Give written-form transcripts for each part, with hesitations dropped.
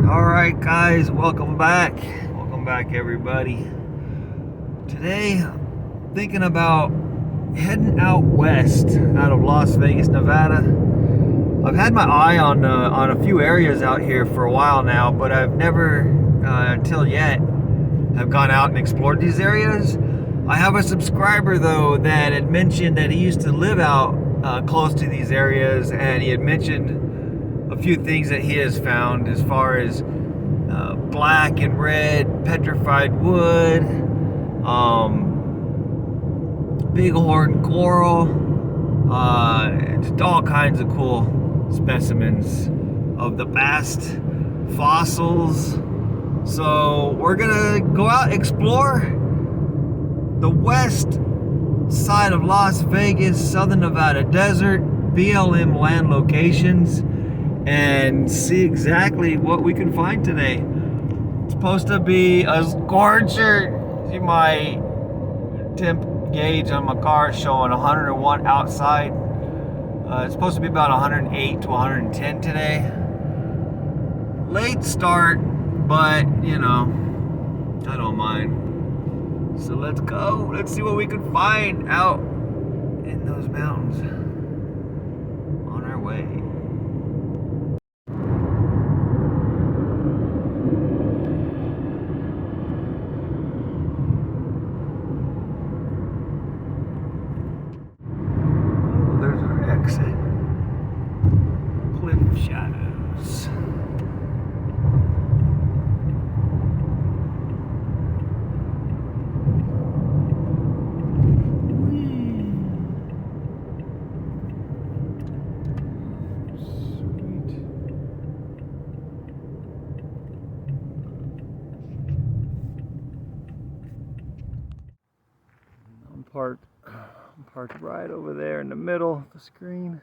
Alright guys, welcome back. Welcome back everybody. Today, I'm thinking about heading out west, out of Las Vegas, Nevada. I've had my eye on a few areas out here for a while now, but I've never, until yet, have gone out and explored these areas. I have a subscriber though that had mentioned that he used to live out close to these areas, and he had mentioned a few things that he has found as far as black and red petrified wood, bighorn coral, just all kinds of cool specimens of the past, fossils. So we're gonna go out, explore the west side of Las Vegas, Southern Nevada desert, BLM land locations, and see exactly what we can find today. It's supposed to be a scorcher. See my temp gauge on my car showing 101 outside. It's supposed to be about 108 to 110 today. Late start, but you know, I don't mind. So let's go. Let's see what we can find out in those mountains on our way. Cliff shadows. Sweet. I'm parked right over there in the middle of the screen.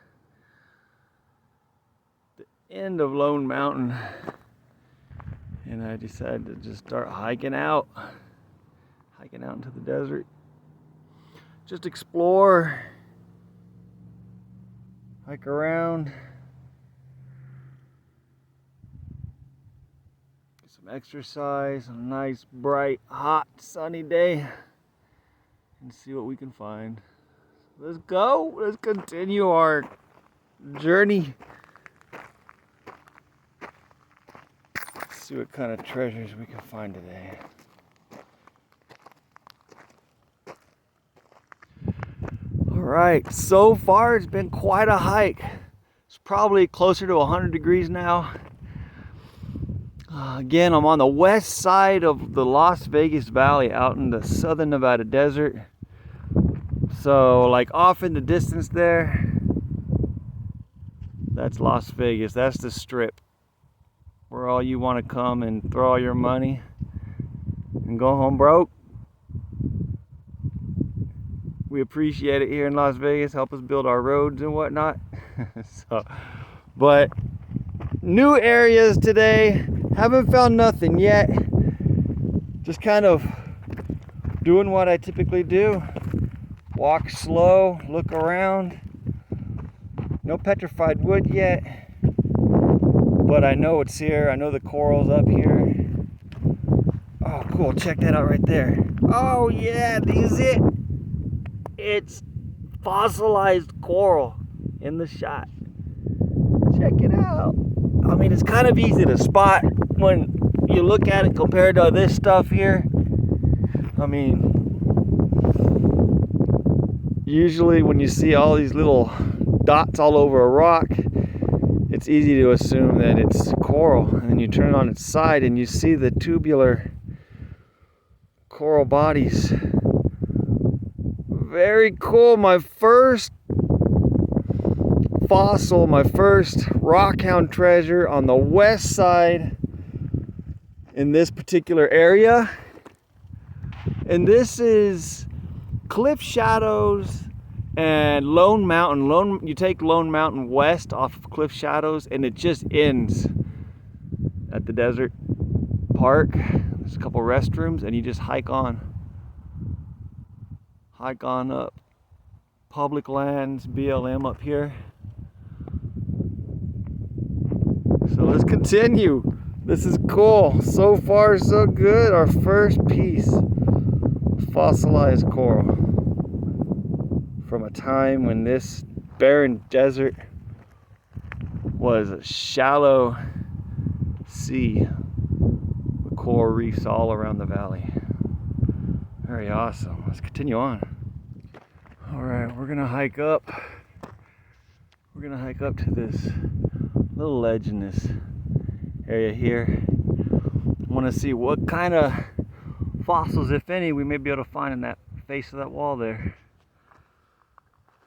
End of Lone Mountain, and I decided to just start hiking out into the desert, just explore, hike around, get some exercise on a nice bright hot sunny day and see what we can find. Let's go. Let's continue our journey. See what kind of treasures we can find today. Alright, so far it's been quite a hike. It's probably closer to 100 degrees now. Again, I'm on the west side of the Las Vegas Valley out in the Southern Nevada desert. So like off in the distance there, that's Las Vegas. That's the strip, where all you want to come and throw all your money and go home broke. We appreciate it here in Las Vegas. Help us build our roads and whatnot. But new areas today. Haven't found nothing yet. Just kind of doing what I typically do. Walk slow, look around. No petrified wood yet, but I know it's here. I know the coral's up here. Oh, cool. Check that out right there. Oh, yeah. This is it. It's fossilized coral in the shot. Check it out. I mean, it's kind of easy to spot when you look at it compared to this stuff here. I mean, usually when you see all these little dots all over a rock, it's easy to assume that it's coral, and then you turn it on its side and you see the tubular coral bodies. Very cool. My first fossil, my first Rockhound treasure on the west side in this particular area. And this is Cliff Shadows and Lone Mountain. You take Lone Mountain west off of Cliff Shadows, and it just ends at the desert park. There's a couple restrooms, and you just hike on up. Public lands, BLM up here. So let's continue. This is cool. So far, so good. Our first piece of fossilized coral from a time when this barren desert was a shallow sea with coral reefs all around the valley. Very awesome. Let's continue on. All right, we're gonna hike up. We're gonna hike up to this little ledge in this area here. I want to see what kind of fossils, if any, we may be able to find in that face of that wall there.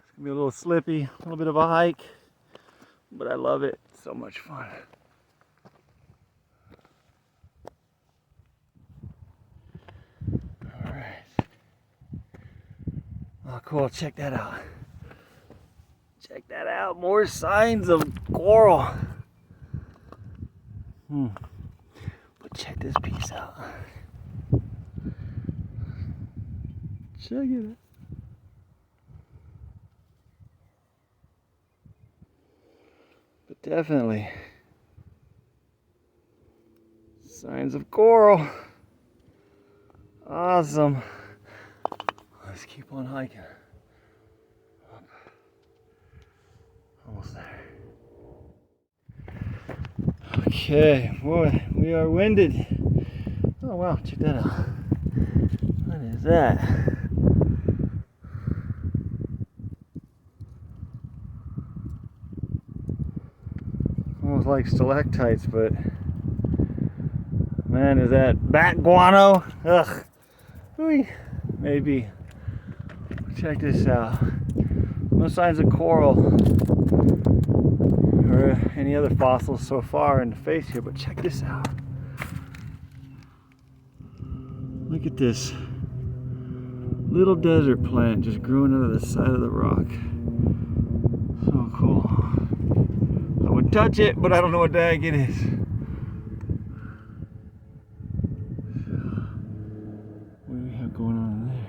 It's gonna be a little slippy, a little bit of a hike, but I love it. It's so much fun. All right. Oh, cool. Check that out. Check that out. More signs of coral. But check this piece out. Check it out. But definitely signs of coral. Awesome. Let's keep on hiking. Up. Almost there. Okay, boy, we are winded. Oh wow, check that out. What is that? Almost like stalactites, but man, is that bat guano? Ugh. Maybe. Check this out. No signs of coral or any other fossils so far in the face here, but check this out. Look at this little desert plant just growing out of the side of the rock. So cool. I would touch it, but I don't know what the heck it is. What do we have going on there?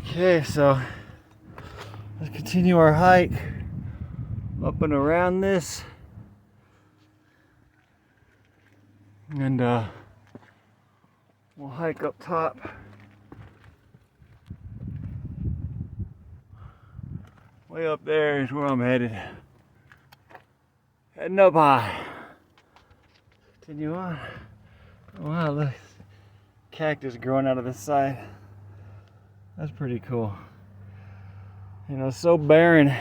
Okay, so let's continue our hike up and around this. And we'll hike up top. Way up there is where I'm headed. Heading up high. Continue on. Oh, wow, look. Cactus growing out of the side. That's pretty cool. You know, so barren.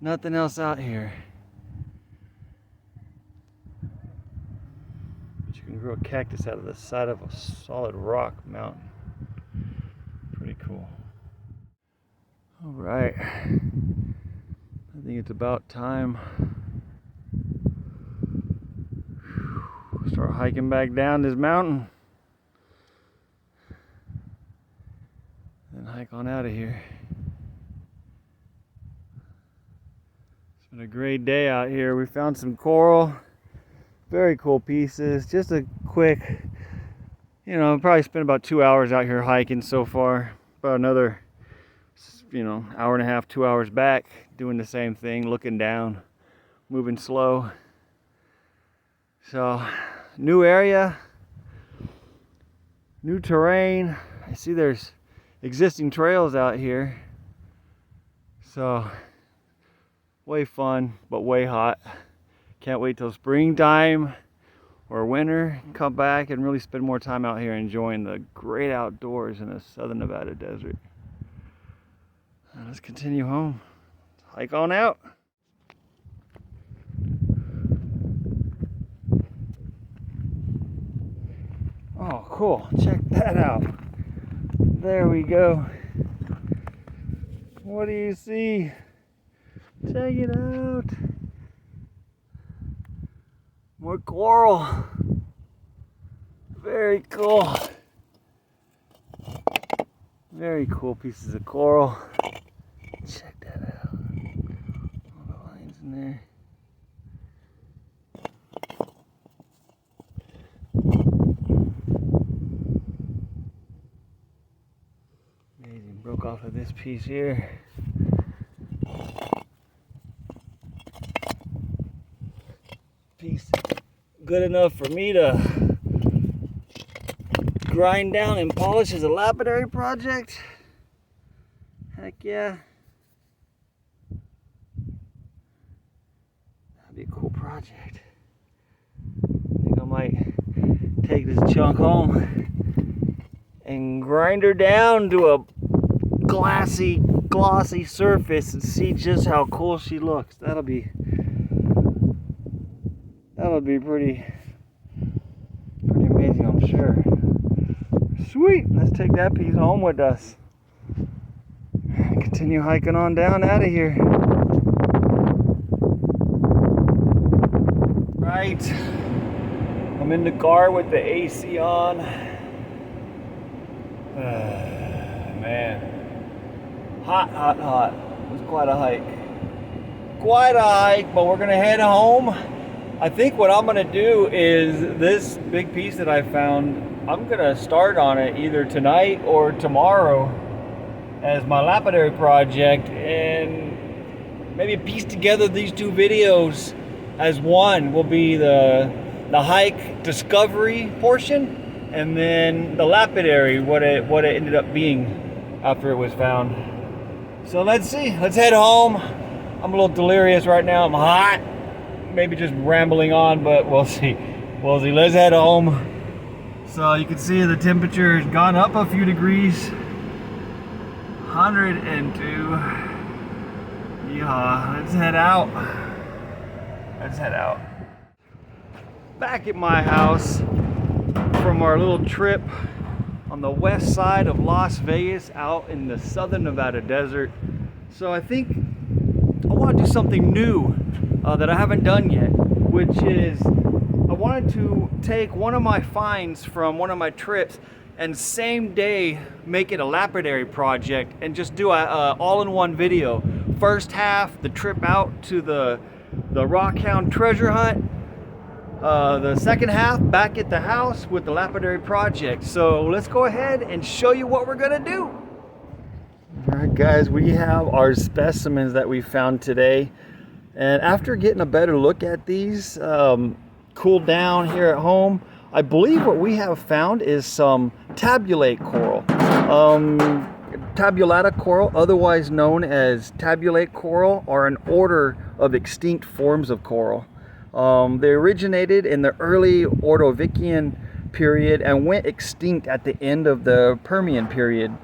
Nothing else out here. But you can grow a cactus out of the side of a solid rock mountain. Pretty cool. All right. I think it's about time. Start hiking back down this mountain. And hike on out of here. It's been a great day out here. We found some coral. Very cool pieces. Just a quick, you know, probably spent about 2 hours out here hiking so far. About another, you know, hour and a half, 2 hours back, doing the same thing, looking down, moving slow. So, new area, new terrain. I see there's existing trails out here. So, way fun, but way hot. Can't wait till springtime or winter. Come back and really spend more time out here enjoying the great outdoors in the southern Nevada desert. Let's continue home. Hike on out. Oh, cool. Check that out. There we go. What do you see? Check it out. More coral. Very cool. Very cool pieces of coral. Check that out. All the lines in there. Amazing. Broke off of this piece here. piece good enough for me to grind down and polish as a lapidary project? Heck yeah. That'd be a cool project. I think I might take this chunk home and grind her down to a glossy surface and see just how cool she looks. That'll be pretty amazing, I'm sure. Sweet, let's take that piece home with us. Continue hiking on down out of here. Right, I'm in the car with the AC on. Man, hot. It was quite a hike. But we're gonna head home. I think what I'm gonna do is this big piece that I found, I'm gonna start on it either tonight or tomorrow as my lapidary project, and maybe piece together these two videos as one. Will be the hike discovery portion, and then the lapidary, what it ended up being after it was found. So let's see, let's head home. I'm a little delirious right now, I'm hot, maybe just rambling on, but we'll see. Let's head home. So you can see the temperature has gone up a few degrees. 102. Yeah, let's head out. Back at my house from our little trip on the west side of Las Vegas out in the southern Nevada desert. So I think I want to do something new that I haven't done yet, which is I wanted to take one of my finds from one of my trips and same day make it a lapidary project and just do a all-in-one video. First half, the trip out to the Rockhound Treasure hunt. The second half, back at the house with the lapidary project. So let's go ahead and show you what we're gonna do. All right, guys, we have our specimens that we found today. And after getting a better look at these, cooled down here at home, I believe what we have found is some tabulate coral. Tabulata coral, otherwise known as tabulate coral, are an order of extinct forms of coral. They originated in the early Ordovician period and went extinct at the end of the Permian period.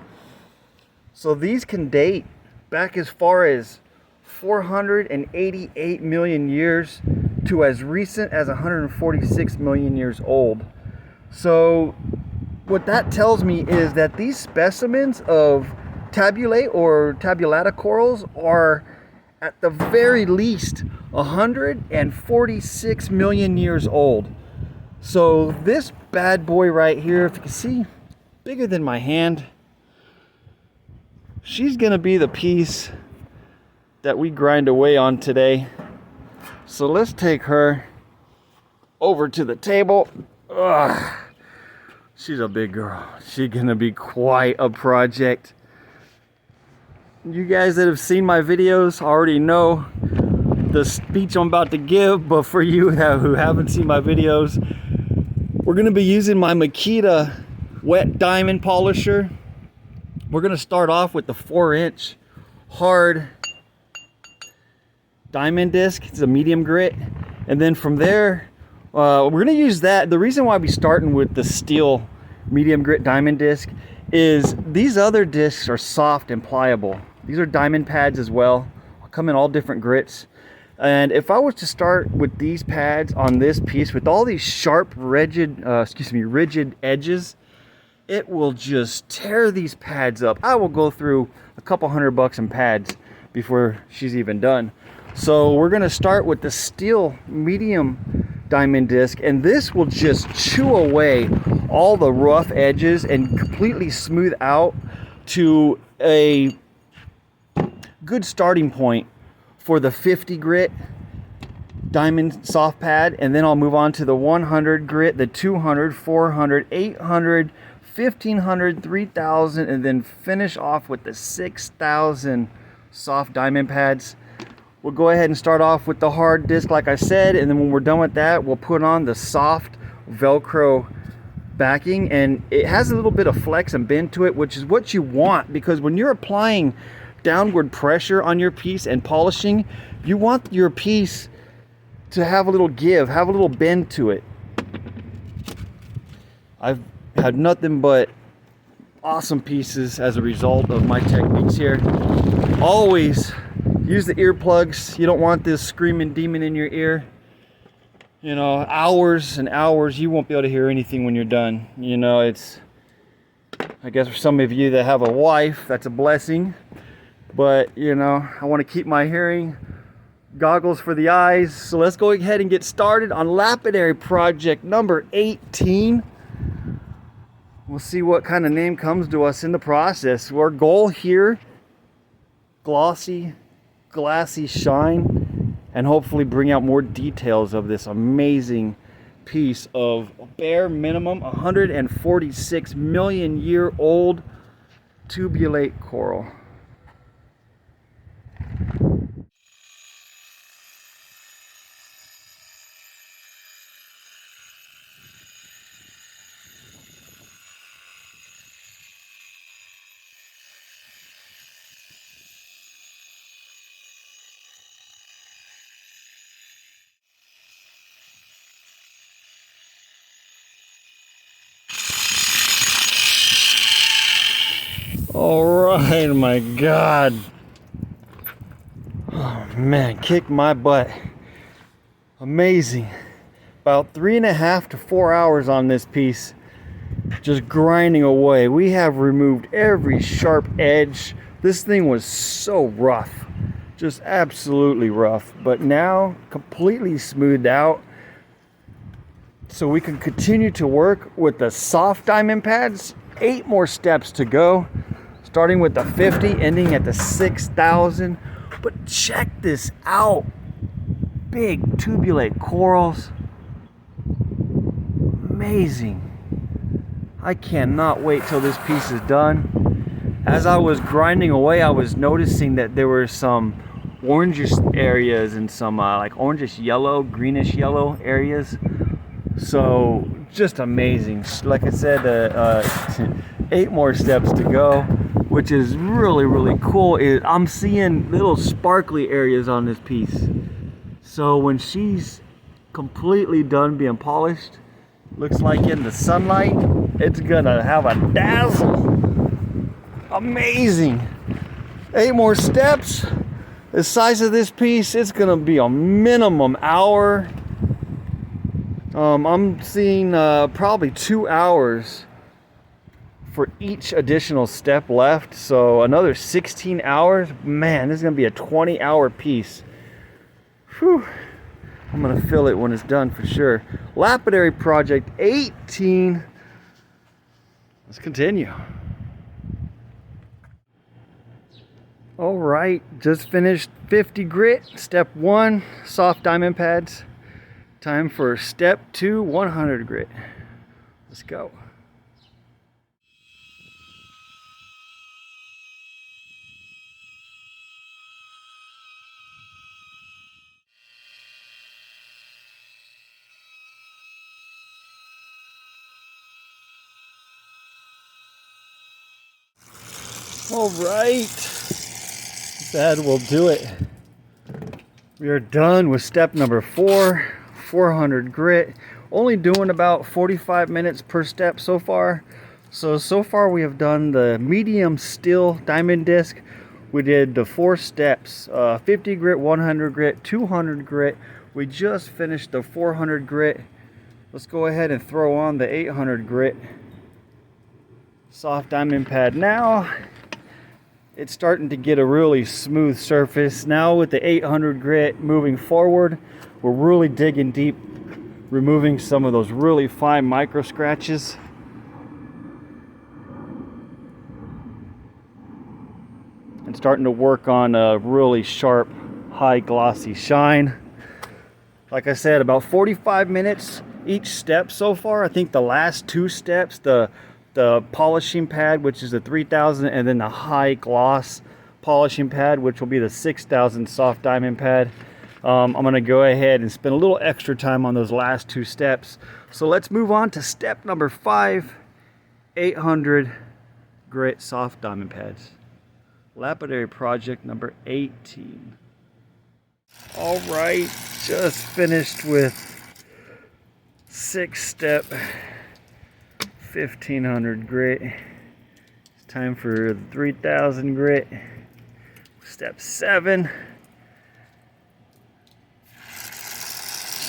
So these can date back as far as 488 million years to as recent as 146 million years old. So what that tells me is that these specimens of tabulate or tabulata corals are at the very least 146 million years old. So this bad boy right here, if you can see, bigger than my hand, she's gonna be the piece that we grind away on today. So let's take her over to the table. Ugh, she's a big girl. She's gonna be quite a project. You guys that have seen my videos already know the speech I'm about to give, but for you who haven't seen my videos, we're gonna be using my Makita wet diamond polisher. We're gonna start off with the 4-inch hard diamond disc. It's a medium grit, and then from there we're gonna use that. The reason why we're starting with the steel medium grit diamond disc is these other discs are soft and pliable. These are diamond pads as well, come in all different grits. And if I was to start with these pads on this piece with all these sharp rigid edges, it will just tear these pads up. I will go through a couple $100 in pads before she's even done. So we're gonna start with the steel medium diamond disc, and this will just chew away all the rough edges and completely smooth out to a good starting point for the 50 grit diamond soft pad. And then I'll move on to the 100 grit, the 200, 400, 800, 1500, 3000, and then finish off with the 6000 soft diamond pads. We'll go ahead and start off with the hard disc like I said, and then when we're done with that, we'll put on the soft Velcro backing, and it has a little bit of flex and bend to it, which is what you want, because when you're applying downward pressure on your piece and polishing, you want your piece to have a little give, have a little bend to it. I've had nothing but awesome pieces as a result of my techniques here. Always use the earplugs. You don't want this screaming demon in your ear. You know, hours and hours, you won't be able to hear anything when you're done. You know, it's, I guess for some of you that have a wife, that's a blessing. But, you know, I want to keep my hearing. Goggles for the eyes. So let's go ahead and get started on Lapidary Project number 18. We'll see what kind of name comes to us in the process. Our goal here, glossy, glassy shine, and hopefully bring out more details of this amazing piece of bare minimum 146 million year old tubulate coral. All right, my God. Oh man, kick my butt. Amazing. About 3.5 to 4 hours on this piece, just grinding away. We have removed every sharp edge. This thing was so rough, just absolutely rough, but now completely smoothed out. So we can continue to work with the soft diamond pads. 8 more steps to go, starting with the 50, ending at the 6,000. But check this out. Big tubulate corals. Amazing. I cannot wait till this piece is done. As I was grinding away, I was noticing that there were some orangish areas and some like orangish yellow, greenish yellow areas. So just amazing. Like I said, 8 more steps to go, which is really cool. I'm seeing little sparkly areas on this piece. So when she's completely done being polished, looks like in the sunlight, it's gonna have a dazzle. Amazing. 8 more steps. The size of this piece, it's gonna be a minimum hour. I'm seeing probably 2 hours for each additional step left, so another 16 hours. Man, this is gonna be a 20-hour piece. Whew. I'm gonna feel it when it's done for sure. Lapidary Project 18. Let's continue. All right, just finished 50 grit, step 1, soft diamond pads. Time for step 2, 100 grit. Let's go. All right, that will do it. We are done with step number 4, 400 grit. Only doing about 45 minutes per step so far. So far we have done the medium steel diamond disc. We did the 4 steps, 50 grit, 100 grit, 200 grit. We just finished the 400 grit. Let's go ahead and throw on the 800 grit soft diamond pad now. It's starting to get a really smooth surface. Now with the 800 grit moving forward, we're really digging deep, removing some of those really fine micro scratches. And starting to work on a really sharp, high glossy shine. Like I said, about 45 minutes each step so far. I think the last 2 steps, the polishing pad, which is a 3000, and then the high gloss polishing pad, which will be the 6000 soft diamond pad. I'm gonna go ahead and spend a little extra time on those last 2 steps. So let's move on to step number 5, 800 grit soft diamond pads. Lapidary Project number 18. All right, just finished with 6th step, 1500 grit. It's time for 3000 grit. Step 7.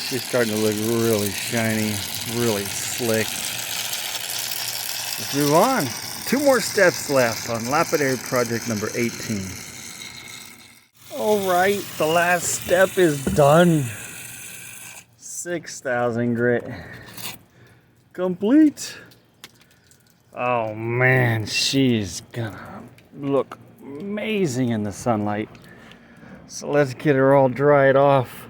She's starting to look really shiny, really slick. Let's move on. 2 more steps left on Lapidary Project number 18. All right, the last step is done. 6000 grit. Complete. Oh man, she's gonna look amazing in the sunlight. So let's get her all dried off.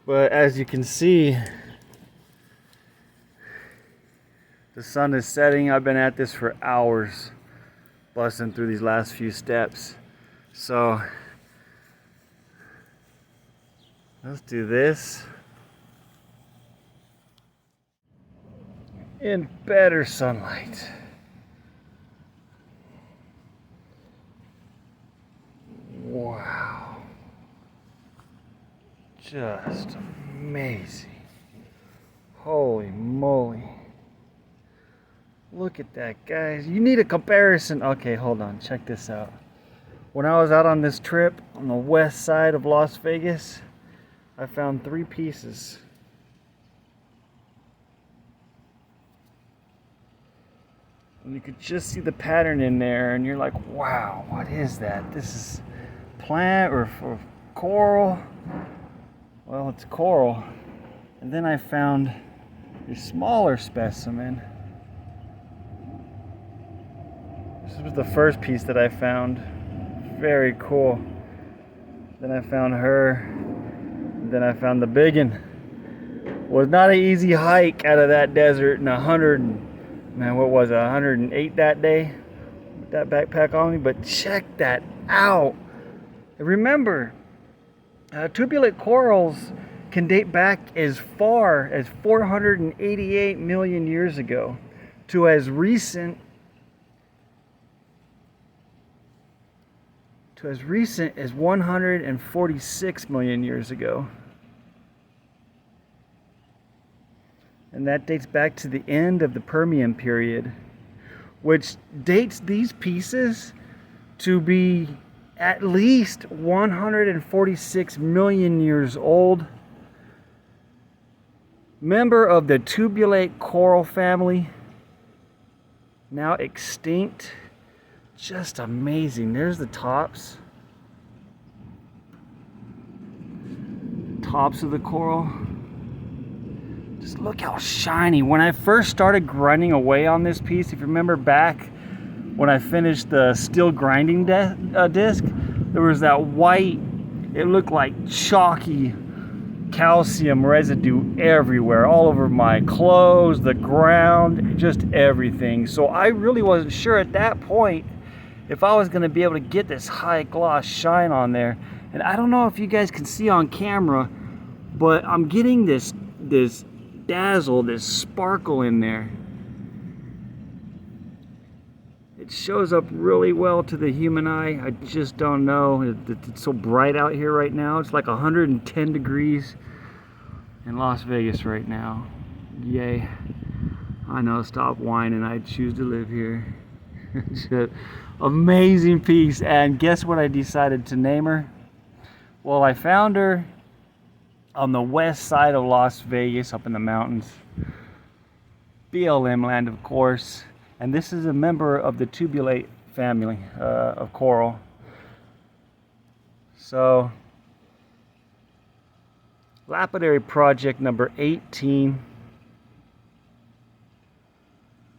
But as you can see, the sun is setting. I've been at this for hours, busting through these last few steps. So let's do this in better sunlight. Wow. Just amazing. Holy moly. Look at that, guys. You need a comparison. Okay, hold on. Check this out. When I was out on this trip on the west side of Las Vegas, I found 3 pieces. And you could just see the pattern in there, and you're like, wow, what is that? This is plant or coral? Well, it's coral. And then I found a smaller specimen. This was the first piece that I found. Very cool. Then I found her. Then I found the big one. Was not an easy hike out of that desert, and 108 that day with that backpack on me. But check that out. And remember, tubulate corals can date back as far as 488 million years ago to as recent as 146 million years ago. And that dates back to the end of the Permian period, which dates these pieces to be at least 146 million years old. Member of the tubulate coral family, now extinct. Just amazing. There's the tops. Tops of the coral. Just look how shiny. When I first started grinding away on this piece, if you remember back when I finished the steel grinding disc, there was that white, it looked like chalky calcium residue everywhere, all over my clothes, the ground, just everything. So I really wasn't sure at that point if I was going to be able to get this high gloss shine on there. And I don't know if you guys can see on camera, but I'm getting this dazzle, this sparkle in there. It shows up really well to the human eye. I just don't know. It's so bright out here right now. It's like 110 degrees in Las Vegas right now. Yay. I know, stop whining. I choose to live here. Amazing piece. And guess what I decided to name her? Well, I found her on the west side of Las Vegas, up in the mountains. BLM land, of course. And this is a member of the tubulate family of coral. So, Lapidary Project number 18.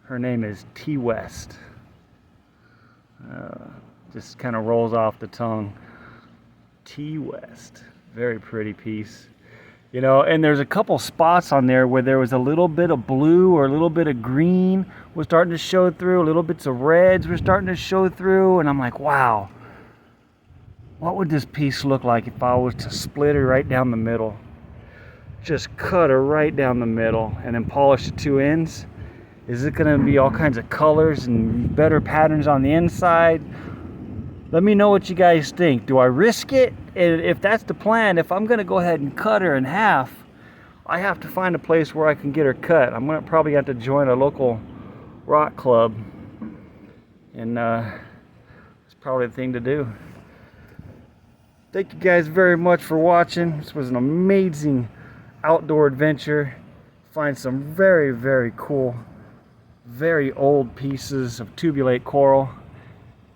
Her name is T West. Just kind of rolls off the tongue. T West. Very pretty piece. You know, and there's a couple spots on there where there was a little bit of blue or a little bit of green was starting to show through, a little bits of reds were starting to show through, and I'm like, wow, What would this piece look like if I was to split her right down the middle? Just cut her right down the middle and then polish the two ends. Is it going to be all kinds of colors and better patterns on the inside? Let me know what you guys think. Do I risk it? And if that's the plan, if I'm going to go ahead and cut her in half, I have to find a place where I can get her cut. I'm going to probably have to join a local rock club. And it's probably the thing to do. Thank you guys very much for watching. This was an amazing outdoor adventure. Find some very, very cool, very old pieces of tubulate coral.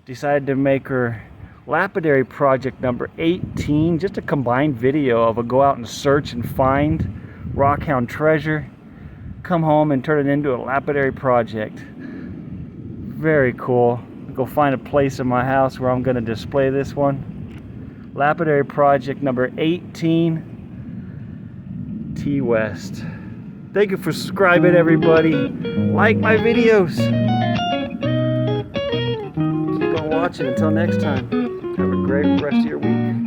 Decided to make her Lapidary Project number 18, just a combined video of a go out and search and find Rockhound Treasure, come home and turn it into a Lapidary Project. Very cool. Go find a place in my house where I'm going to display this one. Lapidary Project number 18, T West. Thank you for subscribing, everybody. Like my videos. Keep on watching. Until next time, have a great rest of your week.